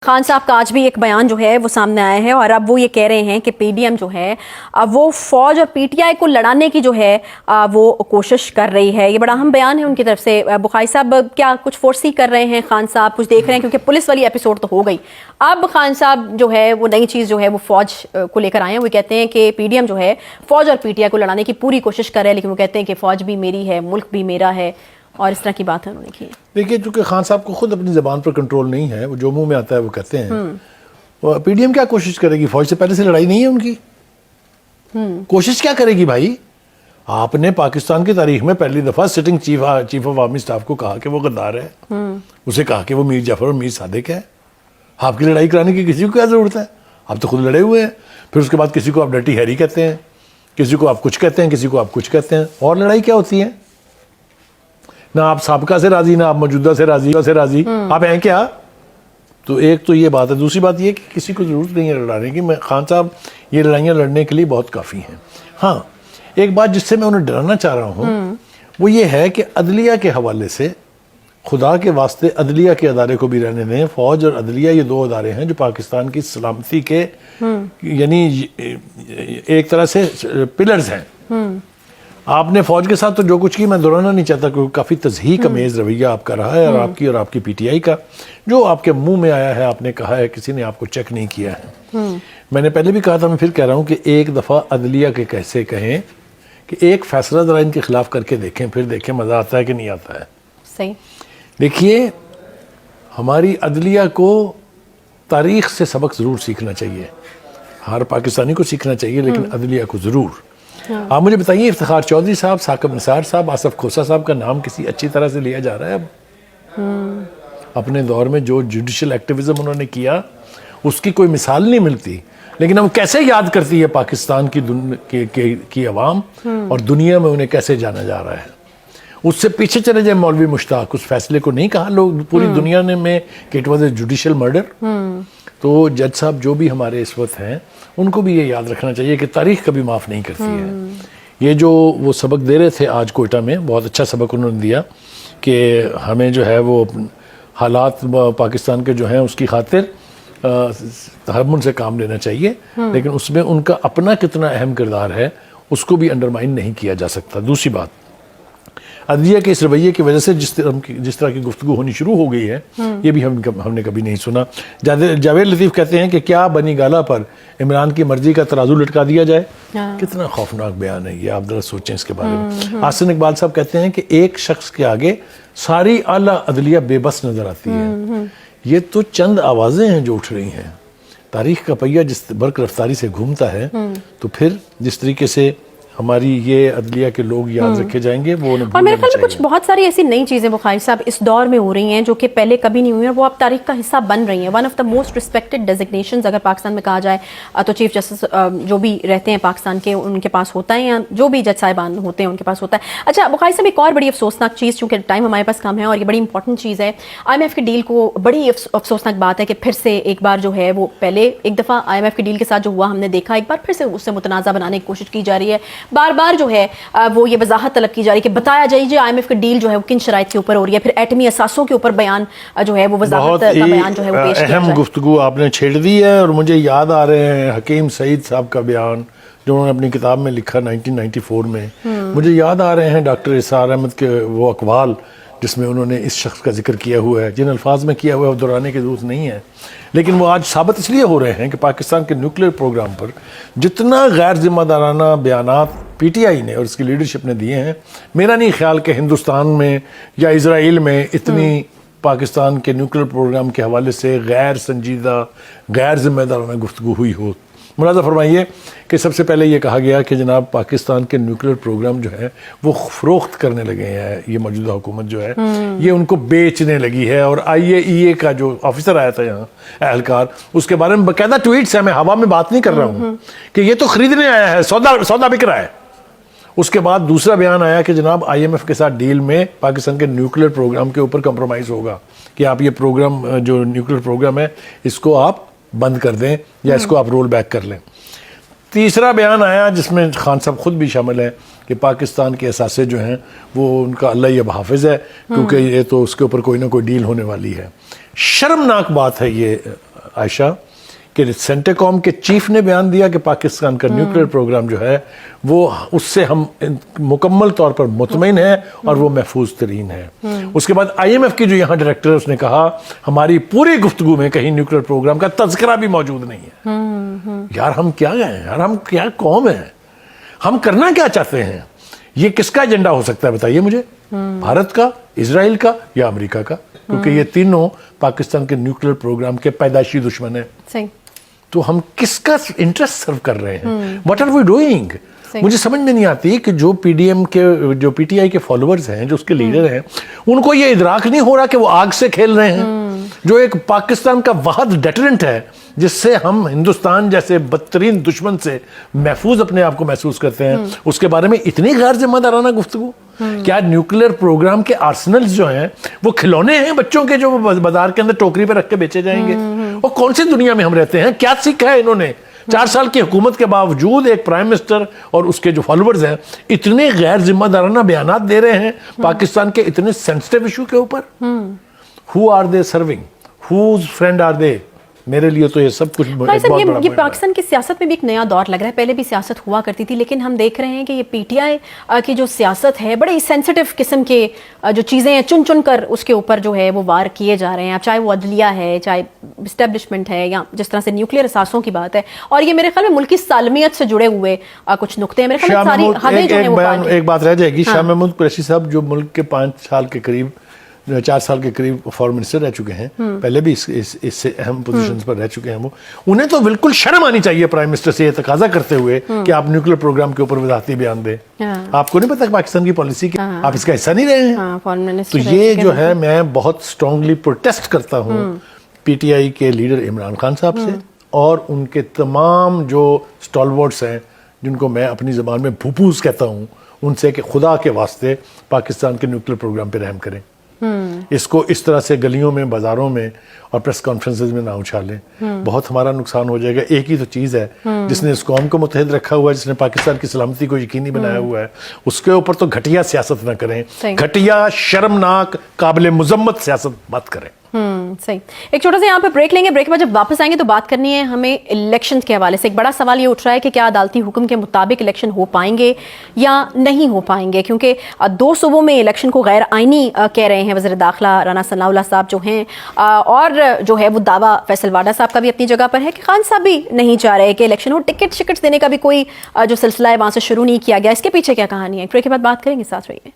خان صاحب کا آج بھی ایک بیان جو ہے وہ سامنے آیا ہے اور اب وہ یہ کہہ رہے ہیں کہ پی ڈی ایم جو ہے وہ فوج اور پی ٹی آئی کو لڑانے کی جو ہے وہ کوشش کر رہی ہے. یہ بڑا اہم بیان ہے ان کی طرف سے. بخاری صاحب کیا کچھ فورسی کر رہے ہیں خان صاحب؟ کچھ دیکھ رہے ہیں کیونکہ پولیس والی ایپیسوڈ تو ہو گئی, اب خان صاحب جو ہے وہ نئی چیز جو ہے وہ فوج کو لے کر آئے ہیں. وہ کہتے ہیں کہ پی ڈی ایم جو ہے فوج اور پی ٹی آئی کو لڑانے کی پوری کوشش کر رہے ہیں, لیکن وہ کہتے ہیں کہ فوج بھی میری ہے, ملک بھی میرا ہے, اور اس طرح کی بات ہے انہوں نے کی. دیکھیے چونکہ خان صاحب کو خود اپنی زبان پر کنٹرول نہیں ہے, وہ جو منہ میں آتا ہے وہ کہتے ہیں. پی ڈی ایم کیا کوشش کرے گی؟ فوج سے پہلے سے لڑائی نہیں ہے ان کی. کوشش کیا کرے گی بھائی؟ آپ نے پاکستان کی تاریخ میں پہلی دفعہ sitting chief of army staff کو کہا کہ وہ غدار ہے, اسے کہا کہ وہ میر جعفر اور میر صادق ہے. آپ کی لڑائی کرانے کی کسی کو کیا ضرورت ہے؟ آپ تو خود لڑے ہوئے ہیں. پھر اس کے بعد کسی کو آپ ڈرٹی ہیری کہتے ہیں, کسی کو آپ کچھ کہتے ہیں, کسی کو آپ کچھ کہتے ہیں. اور لڑائی کیا ہوتی ہے؟ نہ آپ سابقہ سے راضی, نہ آپ موجودہ سے راضی, آپ ہیں کیا؟ تو ایک تو یہ بات ہے. دوسری بات یہ کہ کسی کو ضرورت نہیں ہے لڑانے کی. خان صاحب یہ لڑائیاں لڑنے کے لیے بہت کافی ہیں. ہاں ایک بات جس سے میں انہیں ڈرانا چاہ رہا ہوں وہ یہ ہے کہ عدلیہ کے حوالے سے خدا کے واسطے عدلیہ کے ادارے کو بھی رہنے دیں. فوج اور عدلیہ یہ دو ادارے ہیں جو پاکستان کی سلامتی کے یعنی ایک طرح سے پلرز ہیں. آپ نے فوج کے ساتھ تو جو کچھ کی, میں دہرانا نہیں چاہتا کہ کافی تضحیق امیز رویہ آپ کا رہا ہے, اور آپ کی پی ٹی آئی کا جو آپ کے منہ میں آیا ہے, آپ نے کہا ہے, کسی نے آپ کو چیک نہیں کیا ہے. میں نے پہلے بھی کہا تھا, میں پھر کہہ رہا ہوں کہ ایک دفعہ عدلیہ کے کیسے کہیں کہ ایک فیصلہ ذرا ان کے خلاف کر کے دیکھیں, پھر دیکھیں مزہ آتا ہے کہ نہیں آتا ہے. صحیح. دیکھیے ہماری عدلیہ کو تاریخ سے سبق ضرور سیکھنا چاہیے, ہر پاکستانی کو سیکھنا چاہیے, لیکن عدلیہ کو ضرور. آپ مجھے بتائیے, افتخار چودھری صاحب, ثاقب نثار صاحب, آصف کھوسہ صاحب کا نام کسی اچھی طرح سے لیا جا رہا ہے اب؟ اپنے دور میں جو جوڈیشل ایکٹیویزم انہوں نے کیا اس کی کوئی مثال نہیں ملتی, لیکن ہم کیسے یاد کرتی ہے پاکستان کی عوام, اور دنیا میں انہیں کیسے جانا جا رہا ہے. اس سے پیچھے چلے جائیں مولوی مشتاق, اس فیصلے کو نہیں کہا لوگ پوری دنیا نے میں کہ it was a judicial murder. تو جج صاحب جو بھی ہمارے اس وقت ہیں ان کو بھی یہ یاد رکھنا چاہیے کہ تاریخ کبھی معاف نہیں کرتی ہے. یہ جو وہ سبق دے رہے تھے آج کوئٹہ میں, بہت اچھا سبق انہوں نے دیا کہ ہمیں جو ہے وہ حالات پاکستان کے جو ہیں اس کی خاطر تحمل سے کام لینا چاہیے, لیکن اس میں ان کا اپنا کتنا اہم کردار ہے اس کو بھی انڈرمائن نہیں کیا جا سکتا. دوسری بات, عدلیہ کے اس رویے کی وجہ سے جس طرح کی گفتگو ہونی شروع ہو گئی ہے, یہ بھی ہم نے کبھی نہیں سنا. جاوید لطیف کہتے ہیں کہ کیا بنی گالہ پر عمران کی مرضی کا ترازو لٹکا دیا جائے. کتنا خوفناک بیان ہے یہ, آپ ذرا سوچیں اس کے بارے میں. آسن اقبال صاحب کہتے ہیں کہ ایک شخص کے آگے ساری اعلیٰ عدلیہ بے بس نظر آتی ہے. یہ تو چند آوازیں ہیں جو اٹھ رہی ہیں. تاریخ کا پہیہ جس برق رفتاری سے گھومتا ہے, تو پھر جس طریقے سے ہماری یہ عدلیہ کے لوگ یاد رکھے جائیں گے وہ اور میرے خیال میں کچھ بہت ساری ایسی نئی چیزیں بخاری صاحب اس دور میں ہو رہی ہیں جو کہ پہلے کبھی نہیں ہوئی ہیں, وہ اب تاریخ کا حصہ بن رہی ہیں. One of the most respected designations اگر پاکستان میں کہا جائے تو چیف جسٹس جو بھی رہتے ہیں پاکستان کے ان کے پاس ہوتا ہے, یا جو بھی جج صاحبان ہوتے ہیں ان کے پاس ہوتا ہے. اچھا بخاری صاحب, ایک اور بڑی افسوسناک چیز, چونکہ ٹائم ہمارے پاس کم ہے اور یہ بڑی امپورٹنٹ چیز ہے, آئی ایم ایف کی ڈیل کو بڑی افسوسناک بات ہے کہ پھر سے ایک بار جو ہے وہ پہلے ایک دفعہ آئی ایم ایف کی ڈیل کے ساتھ جو ہوا ہم نے دیکھا, ایک بار پھر سے اس سے متنازع بنانے کی کوشش کی جا رہی ہے. بار بار جو ہے وہ یہ وضاحت طلب کی جا رہی ہے کہ بتایا جائے آئی ایم ایف کی ڈیل جو ہے وہ کن شرائط کے اوپر ہو رہی ہے, پھر ایٹمی اثاثوں کے اوپر بیان جو ہے وہ وضاحت کا بیان جو ہے وہ پیش کیا جائے. اہم گفتگو آپ نے چھیڑ دی ہے, اور مجھے یاد آ رہے ہیں حکیم سعید صاحب کا بیان جو انہوں نے اپنی کتاب میں لکھا 1994 میں. مجھے یاد آ رہے ہیں ڈاکٹر اسرار احمد کے وہ اقوال جس میں انہوں نے اس شخص کا ذکر کیا ہوا ہے. جن الفاظ میں کیا ہوا ہے وہ دہرانے کی ضرورت نہیں ہے, لیکن وہ آج ثابت اس لیے ہو رہے ہیں کہ پاکستان کے نیوکلیر پروگرام پر جتنا غیر ذمہ دارانہ بیانات پی ٹی آئی نے اور اس کی لیڈرشپ نے دیے ہیں, میرا نہیں خیال کہ ہندوستان میں یا اسرائیل میں اتنی پاکستان کے نیوکلیر پروگرام کے حوالے سے غیر سنجیدہ غیر ذمہ دارانہ گفتگو ہوئی ہو. ملاحظہ فرمائیے کہ سب سے پہلے یہ کہا گیا کہ جناب پاکستان کے نیوکلیر پروگرام جو ہے وہ فروخت کرنے لگے ہیں, یہ موجودہ حکومت جو ہے یہ ان کو بیچنے لگی ہے. اور آئی اے ای کا جو آفیسر آیا تھا یہاں اہلکار, اس کے بارے میں باقاعدہ ٹویٹس ہیں, میں ہوا میں بات نہیں کر رہا ہوں کہ یہ تو خریدنے آیا ہے, سودا بک رہا ہے. اس کے بعد دوسرا بیان آیا کہ جناب آئی ایم ایف کے ساتھ ڈیل میں پاکستان کے نیوکلیر پروگرام کے اوپر کمپرومائز ہوگا کہ آپ یہ پروگرام جو نیوکلیر پروگرام ہے اس کو آپ بند کر دیں یا اس کو آپ رول بیک کر لیں. تیسرا بیان آیا جس میں خان صاحب خود بھی شامل ہے کہ پاکستان کے اثاثے جو ہیں وہ ان کا اللہ یہ حافظ ہے, کیونکہ یہ تو اس کے اوپر کوئی نہ کوئی ڈیل ہونے والی ہے. شرمناک بات ہے یہ عائشہ کہ سینٹیکام کے چیف نے بیان دیا کہ پاکستان کا نیوکلیئر پروگرام جو ہے وہ اس سے ہم مکمل طور پر مطمئن ہیں اور وہ محفوظ ترین ہے. اس کے بعد IMF کی جو یہاں ڈائریکٹر ہے اس نے کہا ہماری پوری گفتگو میں کہیں نیوکلیئر پروگرام کا تذکرہ بھی موجود نہیں ہے. یار ہم کیا گئے یار, ہم کیا قوم ہیں, ہم کرنا کیا چاہتے ہیں؟ یہ کس کا ایجنڈا ہو سکتا ہے بتائیے مجھے, بھارت کا, اسرائیل کا یا امریکہ کا؟ کیونکہ یہ تینوں پاکستان کے نیوکلیئر پروگرام کے پیدائشی دشمن ہیں. صحیح. تو ہم کس کا انٹرسٹ سرو کر رہے ہیں؟ What are we doing? مجھے سمجھ میں نہیں آتی کہ جو PDM کے جو PTI کے فالوورز ہیں, جو اس کے لیڈر ہیں, ان کو یہ ادراک نہیں ہو رہا کہ وہ آگ سے کھیل رہے ہیں. جو ایک پاکستان کا واحد ڈیٹرنٹ ہے جس سے ہم ہندوستان جیسے بدترین دشمن سے محفوظ اپنے آپ کو محسوس کرتے ہیں, اس کے بارے میں اتنی غیر ذمہ دارانہ گفتگو. کیا نیوکلیئر پروگرام کے آرسنلز جو ہیں وہ کھلونے ہیں بچوں کے جو بازار کے اندر ٹوکری پہ رکھ کے بیچے جائیں گے؟ اور کون سی دنیا میں ہم رہتے ہیں؟ کیا سیکھا ہے انہوں نے 4 سال کی حکومت کے باوجود؟ ایک پرائم منسٹر اور اس کے جو فالوورز ہیں اتنے غیر ذمہ دارانہ بیانات دے رہے ہیں پاکستان کے اتنے سینسٹیو ایشو کے اوپر. Who are they serving? Whose friend are they? میرے لیے تو یہ سب کچھ یہ پاکستان کی سیاست میں بھی ایک نیا دور لگ رہا ہے. پہلے بھی سیاست ہوا کرتی تھی لیکن ہم دیکھ رہے ہیں کہ یہ PTI کی جو سیاست ہے بڑے سینسٹیو قسم کے جو چیزیں ہیں چن چن کر اس کے اوپر جو ہے وہ وار کیے جا رہے ہیں. اب چاہے وہ عدلیہ ہے, چاہے اسٹیبلشمنٹ ہے, یا جس طرح سے نیوکلیئر اثاثوں کی بات ہے. اور یہ میرے خیال میں ملکی سالمیت سے جڑے ہوئے کچھ نقطے ہیں. میرے خیال میں ساری حدیں جو ہیں وہ ایک بات رہ جائے گی. شاہ محمود قریشی صاحب جو ملک کے 4 سال کے قریب فارن منسٹر رہ چکے ہیں, پہلے بھی اس سے اہم پوزیشنز پر رہ چکے ہیں, وہ انہیں تو بالکل شرم آنی چاہیے پرائم منسٹر سے یہ تقاضا کرتے ہوئے کہ آپ نیوکلیئر پروگرام کے اوپر وضاحتی بیان دیں. آپ کو نہیں پتا پاکستان کی پالیسی کی آپ اس کا حصہ نہیں رہے ہیں. تو یہ جو ہے میں بہت اسٹرانگلی پروٹیسٹ کرتا ہوں PTI کے لیڈر عمران خان صاحب سے اور ان کے تمام جو اسٹالورٹس ہیں جن کو میں اپنی زبان میں بھوپوز کہتا ہوں, ان سے کہ خدا کے واسطے پاکستان کے نیوکلیئر پروگرام پہ رحم کریں. اس کو اس طرح سے گلیوں میں, بازاروں میں اور پریس کانفرنسز میں نہ اچھالیں. بہت ہمارا نقصان ہو جائے گا. ایک ہی تو چیز ہے جس نے اس قوم کو متحد رکھا ہوا ہے, جس نے پاکستان کی سلامتی کو یقینی بنایا ہوا ہے, اس کے اوپر تو گھٹیا سیاست نہ کریں. گھٹیا, شرمناک, قابل مذمت سیاست مت کریں. صحیح. ایک چھوٹا سا یہاں پہ بریک لیں گے. بریک کے بعد جب واپس آئیں گے تو بات کرنی ہے ہمیں الیکشن کے حوالے سے. ایک بڑا سوال یہ اٹھ رہا ہے کہ کیا عدالتی حکم کے مطابق الیکشن ہو پائیں گے یا نہیں ہو پائیں گے, کیونکہ 2 صوبوں میں الیکشن کو غیر آئینی کہہ رہے ہیں وزیر داخلہ رانا ثناء اللہ صاحب جو ہیں, اور جو ہے وہ دعویٰ فیصل واڈا صاحب کا بھی اپنی جگہ پر ہے کہ خان صاحب بھی نہیں چاہ رہے کہ الیکشن ہو. ٹکٹ دینے کا بھی کوئی جو سلسلہ ہے وہاں سے شروع نہیں کیا گیا. اس کے پیچھے کیا کہانی ہے؟ بریک کے بعد بات کریں گے, ساتھ رہیے.